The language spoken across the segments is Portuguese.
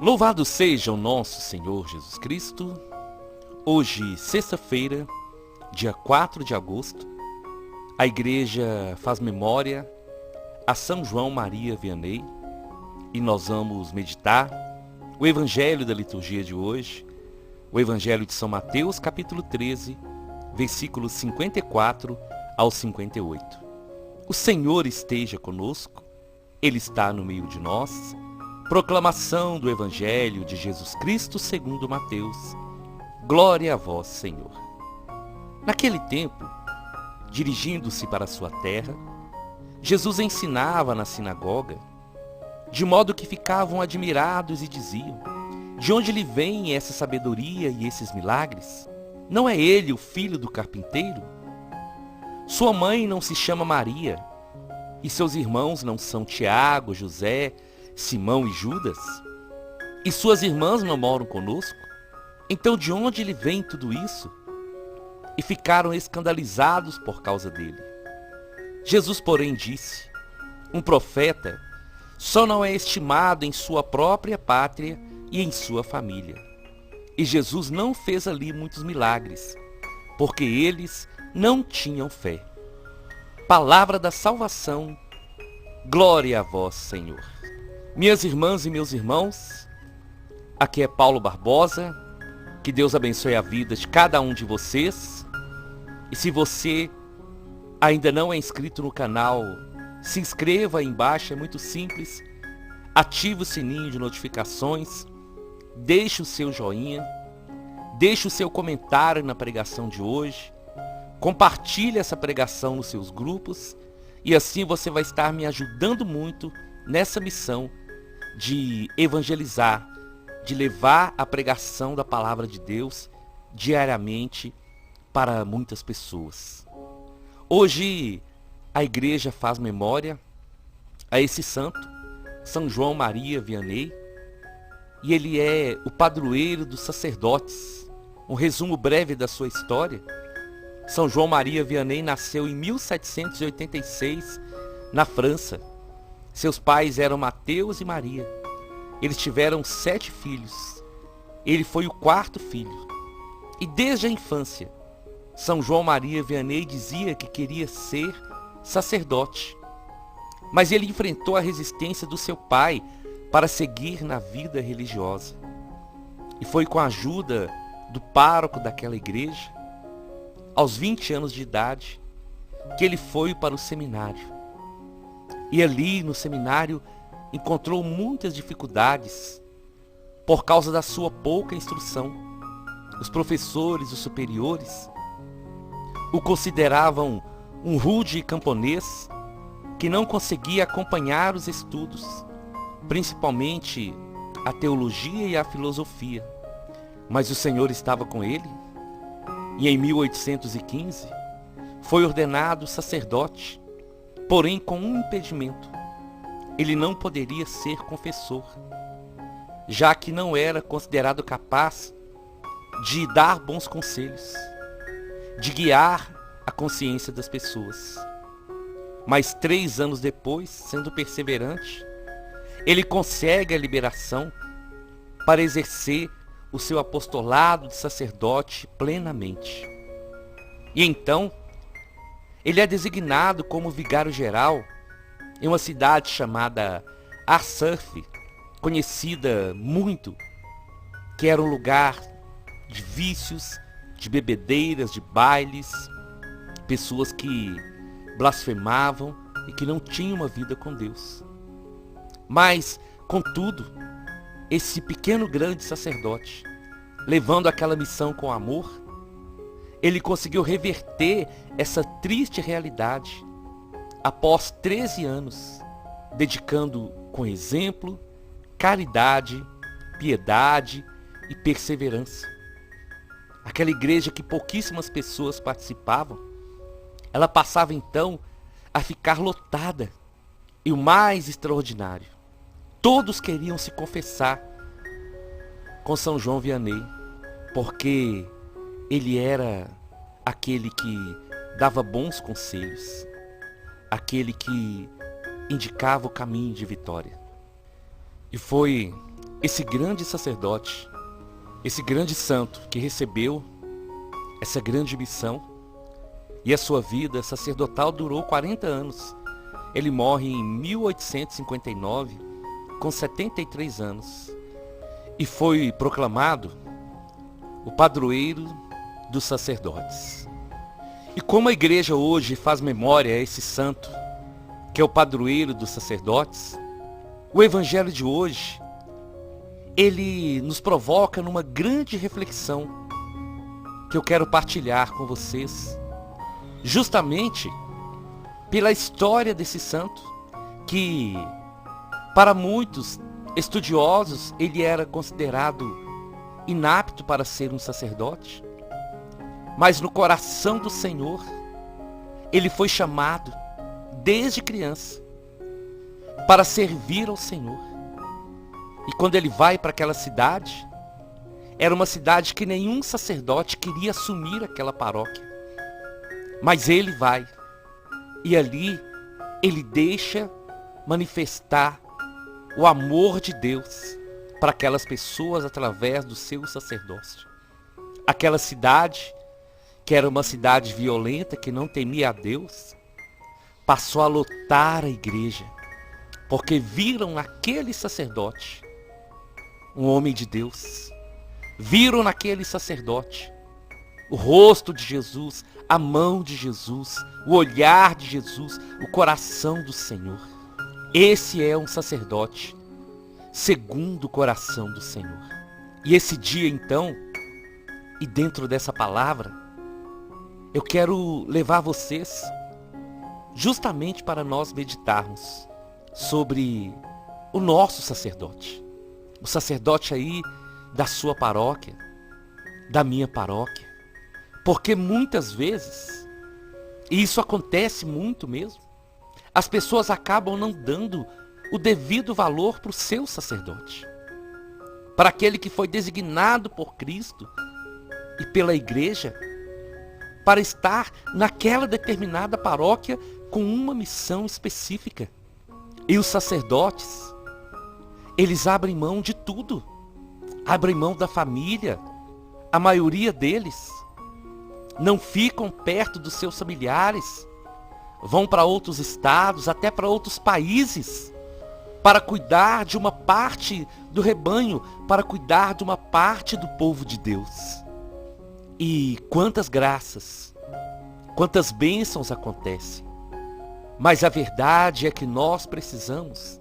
Louvado seja o nosso Senhor Jesus Cristo. Hoje, sexta-feira, dia 4 de agosto, a igreja faz memória a São João Maria Vianney e nós vamos meditar o evangelho da liturgia de hoje, o evangelho de São Mateus, capítulo 13, versículos 54 ao 58. O Senhor esteja conosco, Ele está no meio de nós. Proclamação do Evangelho de Jesus Cristo segundo Mateus. Glória a vós, Senhor. Naquele tempo, dirigindo-se para a sua terra, Jesus ensinava na sinagoga, de modo que ficavam admirados e diziam: de onde lhe vem essa sabedoria e esses milagres? Não é ele o filho do carpinteiro? Sua mãe não se chama Maria, e seus irmãos não são Tiago, José, Simão e Judas? E suas irmãs não moram conosco? Então de onde lhe vem tudo isso? E ficaram escandalizados por causa dele. Jesus, porém, disse: um profeta só não é estimado em sua própria pátria e em sua família. E Jesus não fez ali muitos milagres, porque eles não tinham fé. Palavra da salvação. Glória a vós, Senhor. Minhas irmãs e meus irmãos, aqui é Paulo Barbosa. Que Deus abençoe a vida de cada um de vocês. E se você ainda não é inscrito no canal, se inscreva aí embaixo, é muito simples. Ative o sininho de notificações, deixe o seu joinha, deixe o seu comentário na pregação de hoje, compartilhe essa pregação nos seus grupos e assim você vai estar me ajudando muito nessa missão de evangelizar, de levar a pregação da palavra de Deus diariamente para muitas pessoas. Hoje a igreja faz memória a esse santo, São João Maria Vianney, e ele é o padroeiro dos sacerdotes. Um resumo breve da sua história: São João Maria Vianney nasceu em 1786 na França. Seus pais eram Mateus e Maria. Eles tiveram 7 filhos. Ele foi o 4º filho. E desde a infância, São João Maria Vianney dizia que queria ser sacerdote. Mas ele enfrentou a resistência do seu pai para seguir na vida religiosa. E foi com a ajuda do pároco daquela igreja, aos 20 anos de idade, que ele foi para o seminário. E ali no seminário encontrou muitas dificuldades por causa da sua pouca instrução. Os professores, os superiores, o consideravam um rude camponês que não conseguia acompanhar os estudos, principalmente a teologia e a filosofia. Mas o Senhor estava com ele e em 1815 foi ordenado sacerdote, porém com um impedimento: ele não poderia ser confessor, já que não era considerado capaz de dar bons conselhos, de guiar a consciência das pessoas. Mas 3 anos depois, sendo perseverante, ele consegue a liberação para exercer o seu apostolado de sacerdote plenamente. E então, ele é designado como vigário-geral em uma cidade chamada Arsuf, conhecida muito, que era um lugar de vícios, de bebedeiras, de bailes, pessoas que blasfemavam e que não tinham uma vida com Deus. Mas, contudo, esse pequeno grande sacerdote, levando aquela missão com amor, ele conseguiu reverter essa triste realidade após 13 anos, dedicando com exemplo, caridade, piedade e perseverança. Aquela igreja que pouquíssimas pessoas participavam, ela passava então a ficar lotada. E o mais extraordinário, todos queriam se confessar com São João Vianney, porque ele era aquele que dava bons conselhos, aquele que indicava o caminho de vitória. E foi esse grande sacerdote, esse grande santo que recebeu essa grande missão, e a sua vida sacerdotal durou 40 anos. Ele morre em 1859, com 73 anos, e foi proclamado o padroeiro dos sacerdotes. E como a igreja hoje faz memória a esse santo, que é o padroeiro dos sacerdotes, o evangelho de hoje, ele nos provoca numa grande reflexão que eu quero partilhar com vocês, justamente pela história desse santo, que para muitos estudiosos ele era considerado inapto para ser um sacerdote, mas no coração do Senhor ele foi chamado desde criança para servir ao Senhor. E quando ele vai para aquela cidade, era uma cidade que nenhum sacerdote queria assumir aquela paróquia. Mas ele vai, e ali ele deixa manifestar o amor de Deus para aquelas pessoas através do seu sacerdócio. Aquela cidade, que era uma cidade violenta, que não temia a Deus, passou a lotar a igreja, porque viram naquele sacerdote um homem de Deus. Viram naquele sacerdote o rosto de Jesus, a mão de Jesus, o olhar de Jesus, o coração do Senhor. Esse é um sacerdote segundo o coração do Senhor. E esse dia então, e dentro dessa palavra, eu quero levar vocês justamente para nós meditarmos sobre o nosso sacerdote. O sacerdote aí da sua paróquia, da minha paróquia. Porque muitas vezes, e isso acontece muito mesmo, as pessoas acabam não dando o devido valor para o seu sacerdote. Para aquele que foi designado por Cristo e pela igreja para estar naquela determinada paróquia com uma missão específica. E os sacerdotes, eles abrem mão de tudo. Abrem mão da família. A maioria deles não ficam perto dos seus familiares. Vão para outros estados, até para outros países, para cuidar de uma parte do rebanho, para cuidar de uma parte do povo de Deus. E quantas graças, quantas bênçãos acontecem. Mas a verdade é que nós precisamos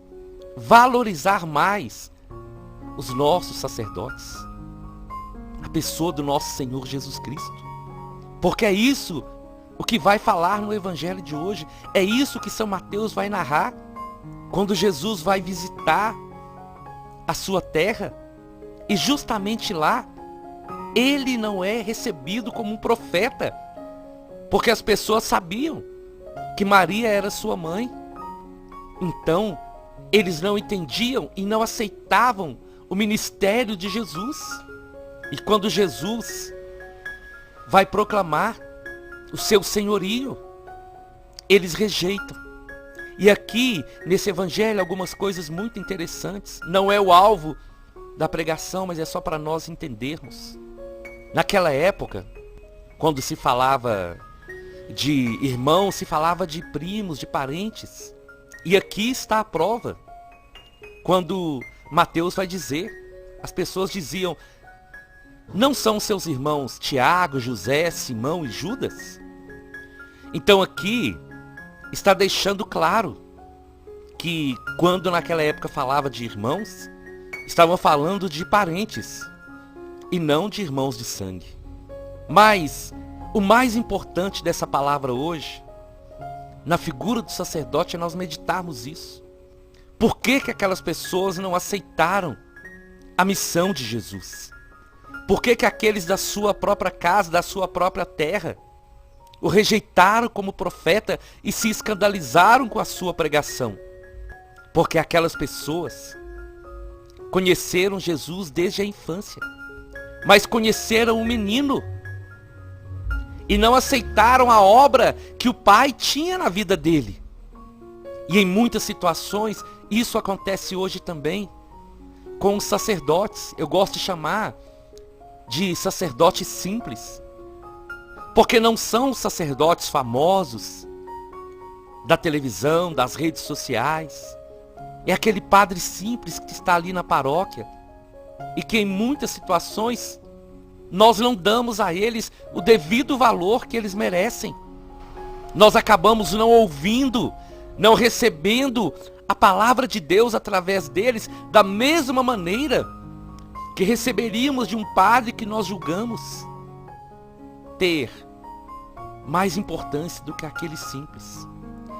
valorizar mais os nossos sacerdotes, a pessoa do nosso Senhor Jesus Cristo. Porque é isso o que vai falar no evangelho de hoje, é isso que São Mateus vai narrar, quando Jesus vai visitar a sua terra, e justamente lá, ele não é recebido como um profeta, porque as pessoas sabiam que Maria era sua mãe. Então, eles não entendiam e não aceitavam o ministério de Jesus. E quando Jesus vai proclamar o seu senhorio, eles rejeitam. E aqui, nesse evangelho, algumas coisas muito interessantes. Não é o alvo da pregação, mas é só para nós entendermos. Naquela época, quando se falava de irmãos, se falava de primos, de parentes. E aqui está a prova. Quando Mateus vai dizer, as pessoas diziam: não são seus irmãos Tiago, José, Simão e Judas? Então aqui está deixando claro que quando naquela época falava de irmãos, estavam falando de parentes e não de irmãos de sangue. Mas o mais importante dessa palavra hoje, na figura do sacerdote, é nós meditarmos isso. Por que que aquelas pessoas não aceitaram a missão de Jesus? Por que que aqueles da sua própria casa, da sua própria terra, o rejeitaram como profeta e se escandalizaram com a sua pregação? Porque aquelas pessoas conheceram Jesus desde a infância, mas conheceram o menino e não aceitaram a obra que o pai tinha na vida dele. E em muitas situações, isso acontece hoje também. com os sacerdotes. Eu gosto de chamar de sacerdotes simples, porque não são sacerdotes famosos da televisão, das redes sociais. É aquele padre simples que está ali na paróquia e que em muitas situações nós não damos a eles o devido valor que eles merecem. Nós acabamos não ouvindo, não recebendo a palavra de Deus através deles da mesma maneira que receberíamos de um padre que nós julgamos ter mais importância do que aquele simples.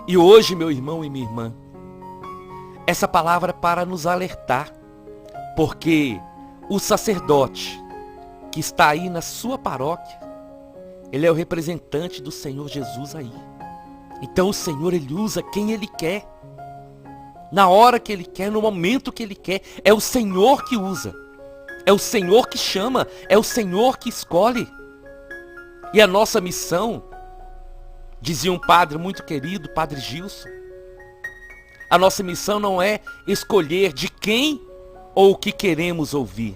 E hoje, meu irmão e minha irmã, essa palavra é para nos alertar, porque o sacerdote que está aí na sua paróquia, ele é o representante do Senhor Jesus aí. Então o Senhor, ele usa quem ele quer, na hora que ele quer, no momento que ele quer. É o Senhor que usa, é o Senhor que chama, é o Senhor que escolhe. E a nossa missão, dizia um padre muito querido, Padre Gilson, a nossa missão não é escolher de quem ou o que queremos ouvir.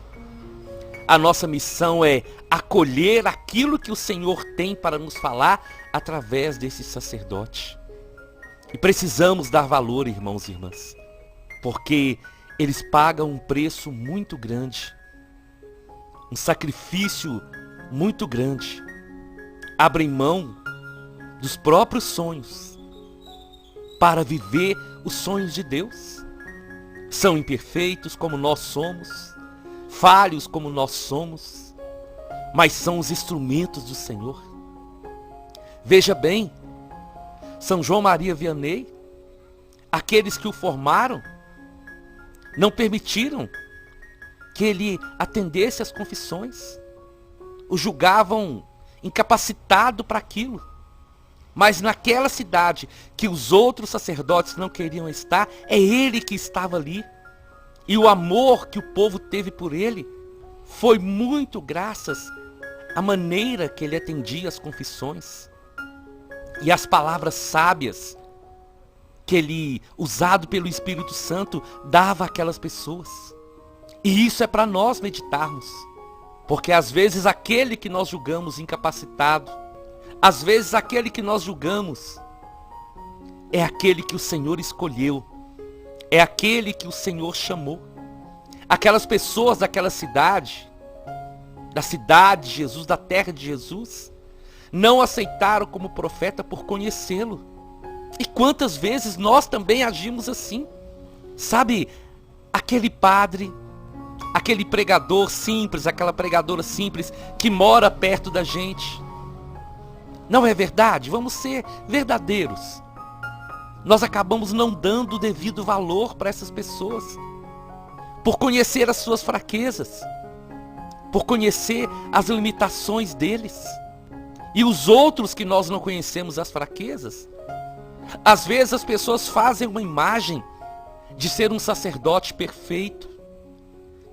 A nossa missão é acolher aquilo que o Senhor tem para nos falar através desse sacerdote. E precisamos dar valor, irmãos e irmãs, porque eles pagam um preço muito grande, um sacrifício muito grande. Abrem mão dos próprios sonhos para viver os sonhos de Deus. São imperfeitos como nós somos, falhos como nós somos, mas são os instrumentos do Senhor. Veja bem, São João Maria Vianney, aqueles que o formaram, não permitiram que ele atendesse às confissões, o julgavam incapacitado para aquilo. Mas naquela cidade que os outros sacerdotes não queriam estar, é ele que estava ali. E o amor que o povo teve por ele foi muito graças à maneira que ele atendia as confissões e as palavras sábias que ele, usado pelo Espírito Santo, dava àquelas pessoas. E isso é para nós meditarmos, porque às vezes aquele que nós julgamos incapacitado, às vezes aquele que nós julgamos é aquele que o Senhor escolheu, é aquele que o Senhor chamou. Aquelas pessoas daquela cidade, da cidade de Jesus, da terra de Jesus, não aceitaram como profeta por conhecê-lo. E quantas vezes nós também agimos assim? Sabe, aquele padre, aquele pregador simples, aquela pregadora simples que mora perto da gente. Não é verdade? Vamos ser verdadeiros. Nós acabamos não dando o devido valor para essas pessoas, por conhecer as suas fraquezas, por conhecer as limitações deles. E os outros que nós não conhecemos as fraquezas, às vezes as pessoas fazem uma imagem de ser um sacerdote perfeito,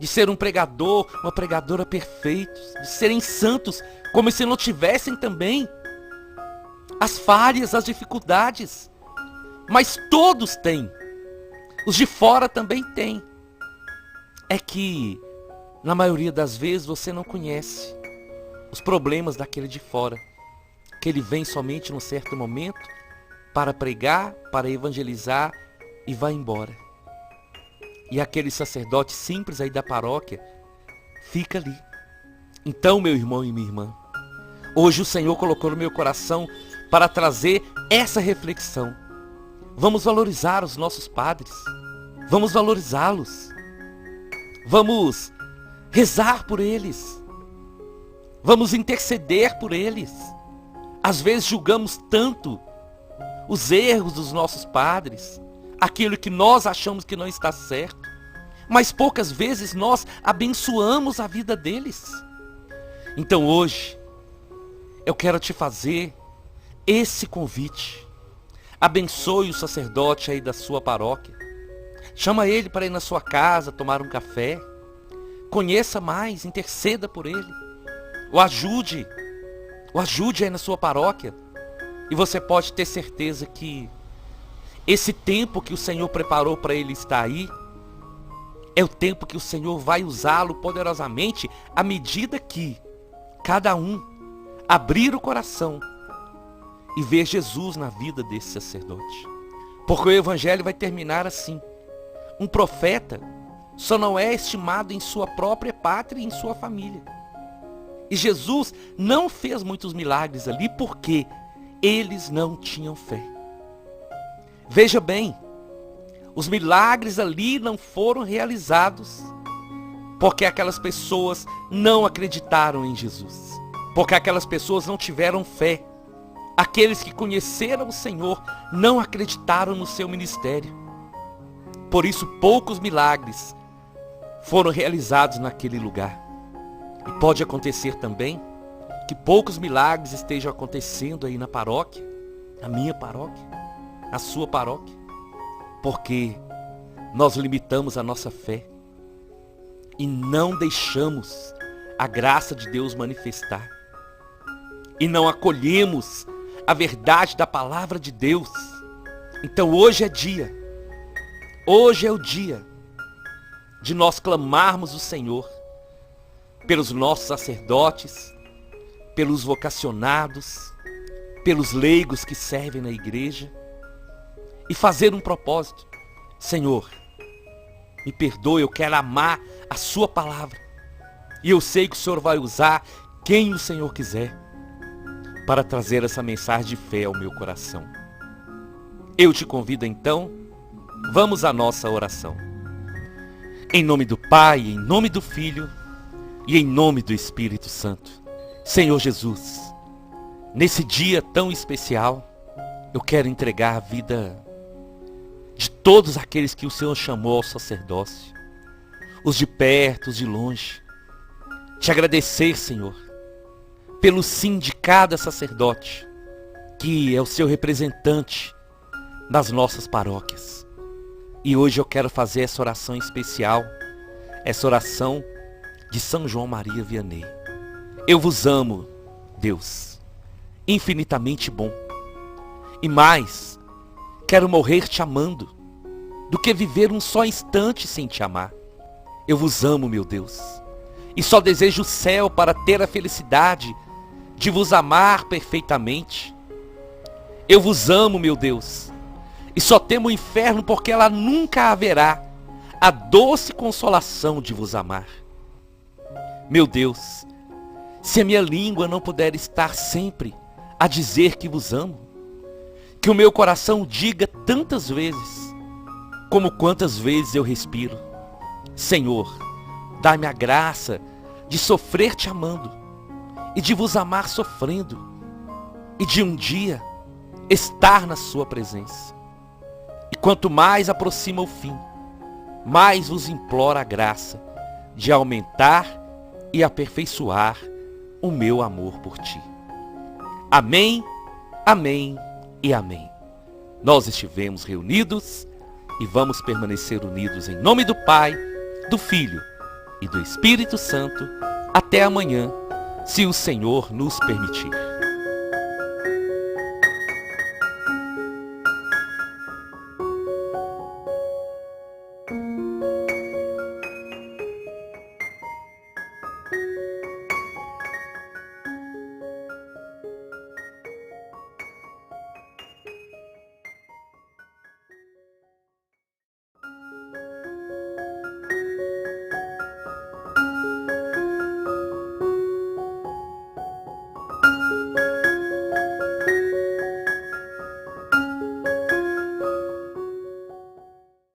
de ser um pregador, uma pregadora perfeitos, de serem santos, como se não tivessem também as falhas, as dificuldades. Mas todos têm. Os de fora também têm. É que, na maioria das vezes, você não conhece os problemas daquele de fora. Que ele vem somente num certo momento para pregar, para evangelizar e vai embora. E aquele sacerdote simples aí da paróquia fica ali. Então, meu irmão e minha irmã, hoje o Senhor colocou no meu coração para trazer essa reflexão. Vamos valorizar os nossos padres. Vamos valorizá-los. Vamos rezar por eles. Vamos interceder por eles. Às vezes julgamos tanto os erros dos nossos padres, aquilo que nós achamos que não está certo, mas poucas vezes nós abençoamos a vida deles. Então hoje, eu quero te fazer esse convite. Abençoe o sacerdote aí da sua paróquia. Chama ele para ir na sua casa, tomar um café. Conheça mais, interceda por ele. O ajude aí na sua paróquia. E você pode ter certeza que esse tempo que o Senhor preparou para ele estar aí É o tempo que o Senhor vai usá-lo poderosamente à medida que cada um abrir o coração e ver Jesus na vida desse sacerdote. Porque o evangelho vai terminar assim. Um profeta só não é estimado em sua própria pátria e em sua família. E Jesus não fez muitos milagres ali porque eles não tinham fé. Veja bem, os milagres ali não foram realizados porque aquelas pessoas não acreditaram em Jesus. Porque aquelas pessoas não tiveram fé. Aqueles que conheceram o Senhor não acreditaram no seu ministério. Por isso, poucos milagres foram realizados naquele lugar. E pode acontecer também que poucos milagres estejam acontecendo aí na paróquia, na minha paróquia, na sua paróquia, porque nós limitamos a nossa fé e não deixamos a graça de Deus manifestar. E não acolhemos a verdade da palavra de Deus. Então hoje é o dia de nós clamarmos o Senhor pelos nossos sacerdotes, pelos vocacionados, pelos leigos que servem na igreja e fazer um propósito. Senhor, me perdoe, eu quero amar a sua palavra. E eu sei que o Senhor vai usar quem o Senhor quiser para trazer essa mensagem de fé ao meu coração. Eu te convido então, vamos à nossa oração. Em nome do Pai, em nome do Filho e em nome do Espírito Santo. Senhor Jesus, nesse dia tão especial, eu quero entregar a vida de todos aqueles que o Senhor chamou ao sacerdócio, os de perto, os de longe. Te agradecer, Senhor, pelo sim de cada sacerdote, que é o seu representante nas nossas paróquias. E hoje eu quero fazer essa oração especial, essa oração de São João Maria Vianney. Eu vos amo, Deus, infinitamente bom. E mais, quero morrer te amando, do que viver um só instante sem te amar. Eu vos amo, meu Deus, e só desejo o céu para ter a felicidade de vos amar perfeitamente. Eu vos amo, meu Deus, e só temo o inferno porque ela nunca haverá a doce consolação de vos amar. Meu Deus, se a minha língua não puder estar sempre a dizer que vos amo, que o meu coração diga tantas vezes, como quantas vezes eu respiro. Senhor, dá-me a graça de sofrer te amando, e de vos amar sofrendo, e de um dia estar na sua presença. E quanto mais aproxima o fim, mais vos imploro a graça de aumentar e aperfeiçoar o meu amor por ti. Amém, amém e amém. Nós estivemos reunidos e vamos permanecer unidos em nome do Pai, do Filho e do Espírito Santo até amanhã, se o Senhor nos permitir.